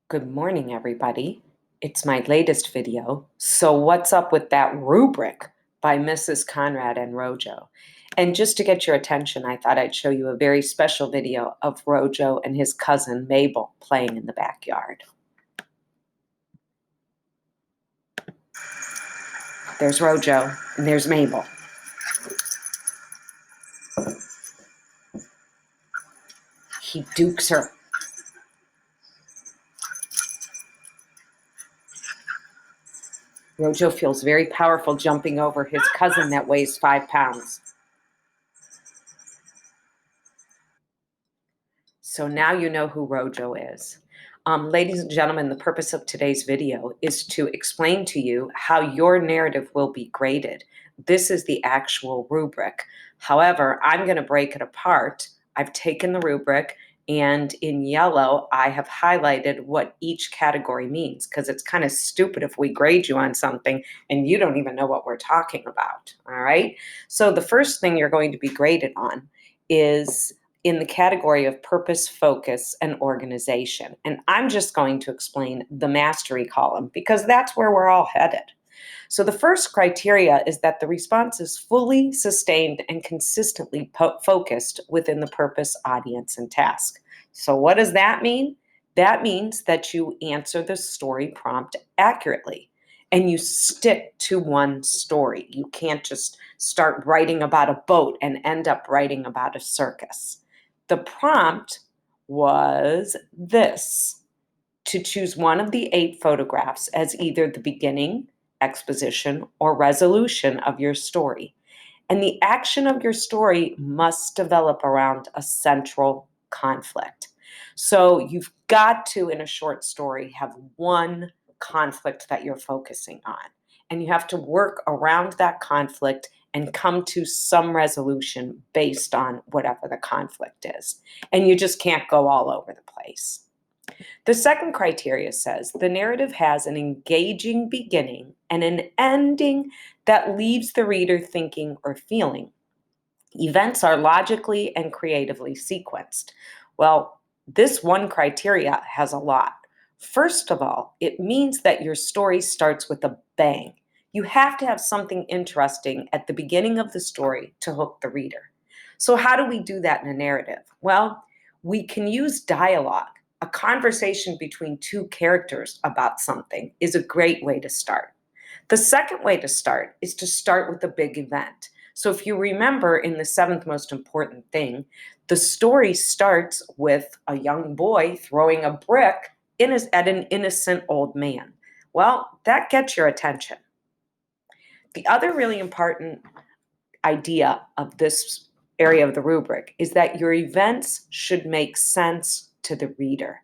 Good morning, everybody. It's my latest video. So what's up with that rubric by Mrs. Conrad and Rojo? And just to get your attention, I thought I'd show you a very special video of Rojo and his cousin Mabel playing in the backyard. There's Rojo and there's Mabel. He dukes her. Rojo feels very powerful jumping over his cousin that weighs 5 pounds. So now you know who Rojo is. Ladies and gentlemen, the purpose of today's video is to explain to you how your narrative will be graded. This is the actual rubric. However, I'm going to break it apart. I've taken the rubric and in yellow, I have highlighted what each category means because it's kind of stupid if we grade you on something and you don't even know what we're talking about. All right. So the first thing you're going to be graded on is in the category of purpose, focus, and organization. And I'm just going to explain the mastery column because that's where we're all headed. So the first criteria is that the response is fully sustained and consistently focused within the purpose, audience, and task. So what does that mean? That means that you answer the story prompt accurately and you stick to one story. You can't just start writing about a boat and end up writing about a circus. The prompt was this: to choose one of the 8 photographs as either the beginning, exposition, or resolution of your story. And the action of your story must develop around a central conflict. So you've got to, in a short story, have one conflict that you're focusing on. And you have to work around that conflict and come to some resolution based on whatever the conflict is. And you just can't go all over the place. The second criteria says the narrative has an engaging beginning and an ending that leaves the reader thinking or feeling. Events are logically and creatively sequenced. Well, this one criteria has a lot. First of all, it means that your story starts with a bang. You have to have something interesting at the beginning of the story to hook the reader. So how do we do that in a narrative? Well, we can use dialogue. A conversation between 2 characters about something is a great way to start. The second way to start is to start with a big event. So if you remember in the 7th most important thing, the story starts with a young boy throwing a brick at an innocent old man. Well, that gets your attention. The other really important idea of this area of the rubric is that your events should make sense to the reader.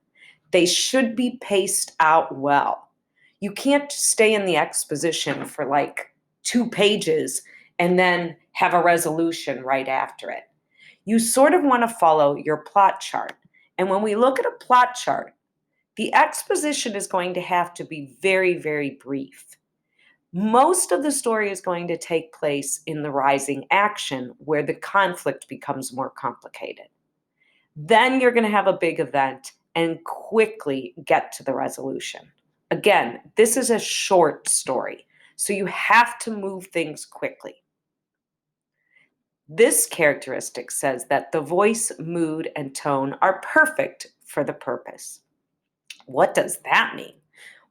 They should be paced out well. You can't stay in the exposition for like 2 pages and then have a resolution right after it. You sort of want to follow your plot chart. And when we look at a plot chart, the exposition is going to have to be very, very brief. Most of the story is going to take place in the rising action where the conflict becomes more complicated. Then you're going to have a big event and quickly get to the resolution. Again, this is a short story, so you have to move things quickly. This characteristic says that the voice, mood, and tone are perfect for the purpose. What does that mean?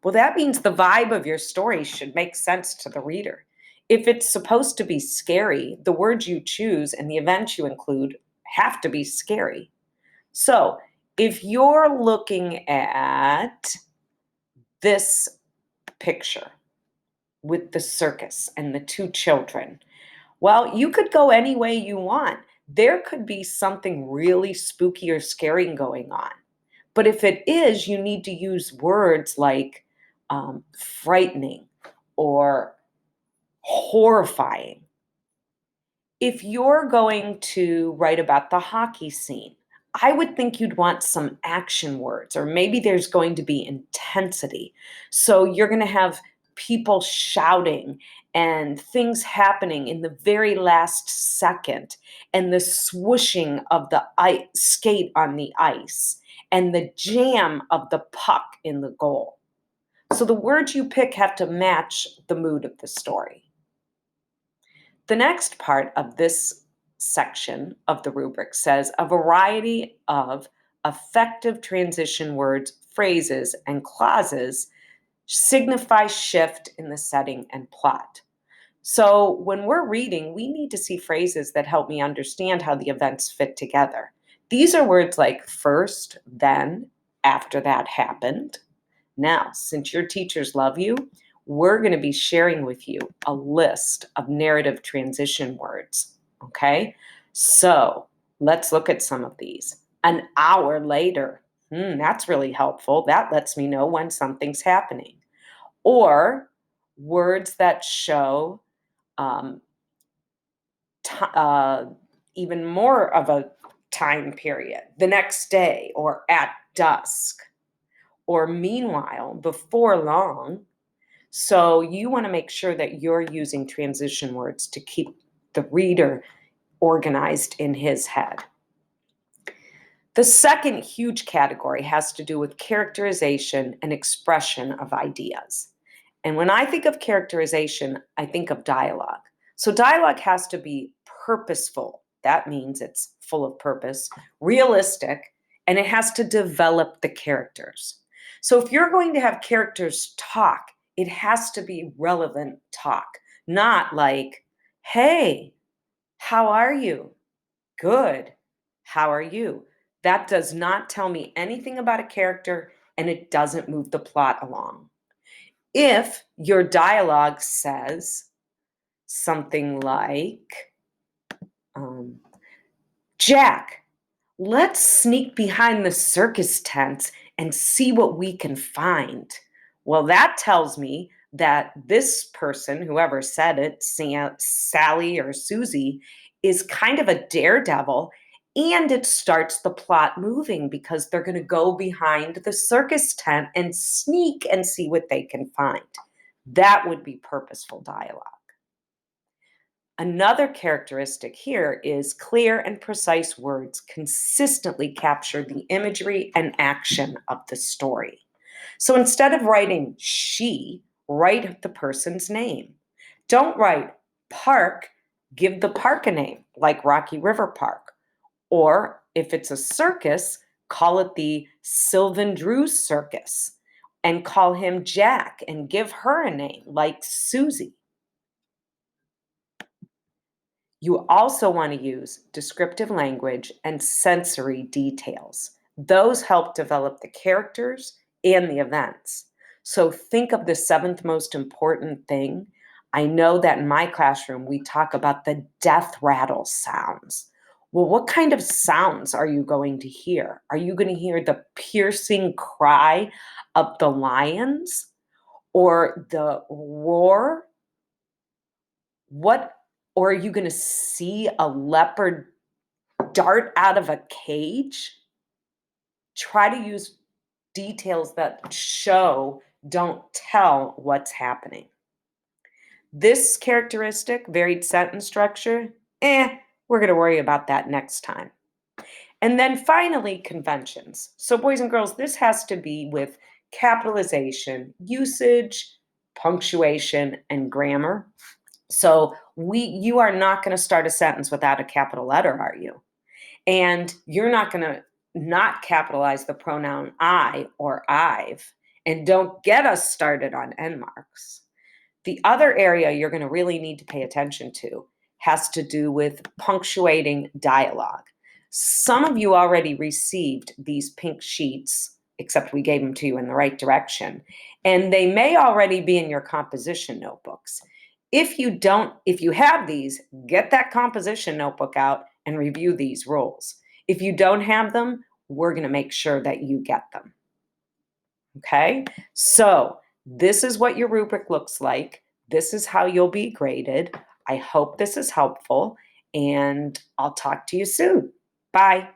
Well, that means the vibe of your story should make sense to the reader. If it's supposed to be scary, the words you choose and the events you include have to be scary. So if you're looking at this picture with the circus and the 2 children, well, you could go any way you want. There could be something really spooky or scary going on. But if it is, you need to use words like frightening or horrifying. If you're going to write about the hockey scene, I would think you'd want some action words, or maybe there's going to be intensity. So you're going to have people shouting and things happening in the very last second and the swooshing of the skate on the ice and the jam of the puck in the goal. So the words you pick have to match the mood of the story. The next part of this section of the rubric says a variety of effective transition words, phrases, and clauses signify shift in the setting and plot. So when we're reading, we need to see phrases that help me understand how the events fit together. These are words like first, then, after that happened. Now, since your teachers love you, we're going to be sharing with you a list of narrative transition words. Okay? So let's look at some of these. An hour later. That's really helpful. That lets me know when something's happening. Or words that show um, even more of a time period, the next day, or at dusk, or meanwhile, before long. So you want to make sure that you're using transition words to keep the reader organized in his head. The second huge category has to do with characterization and expression of ideas. And when I think of characterization, I think of dialogue. So dialogue has to be purposeful. That means it's full of purpose, realistic, and it has to develop the characters. So if you're going to have characters talk, it has to be relevant talk, not like, hey, how are you? Good. How are you? That does not tell me anything about a character, and it doesn't move the plot along. If your dialogue says something like, Jack, let's sneak behind the circus tents and see what we can find. Well, that tells me that this person, whoever said it, Sally or Susie, is kind of a daredevil, and it starts the plot moving because they're going to go behind the circus tent and sneak and see what they can find. That would be purposeful dialogue. Another characteristic here is clear and precise words consistently capture the imagery and action of the story. So instead of writing she, write the person's name. Don't write park, give the park a name, like Rocky River Park. Or if it's a circus, call it the Sylvan Drews Circus and call him Jack and give her a name, like Susie. You also want to use descriptive language and sensory details. Those help develop the characters and the events. So think of the seventh most important thing. I know that in my classroom, we talk about the death rattle sounds. Well, what kind of sounds are you going to hear? Are you going to hear the piercing cry of the lions or the roar? Or are you going to see a leopard dart out of a cage? Try to use details that show, don't tell what's happening. This characteristic, varied sentence structure, we're going to worry about that next time. And then finally, conventions. So boys and girls, this has to be with capitalization, usage, punctuation, and grammar. So you are not going to start a sentence without a capital letter, are you? And you're not going to not capitalize the pronoun I or I've. And don't get us started on end marks. The other area you're going to really need to pay attention to has to do with punctuating dialogue. Some of you already received these pink sheets, except we gave them to you in the right direction, and they may already be in your composition notebooks. If you have these, get that composition notebook out and review these rules. If you don't have them, we're going to make sure that you get them. Okay? So this is what your rubric looks like. This is how you'll be graded. I hope this is helpful, and I'll talk to you soon. Bye.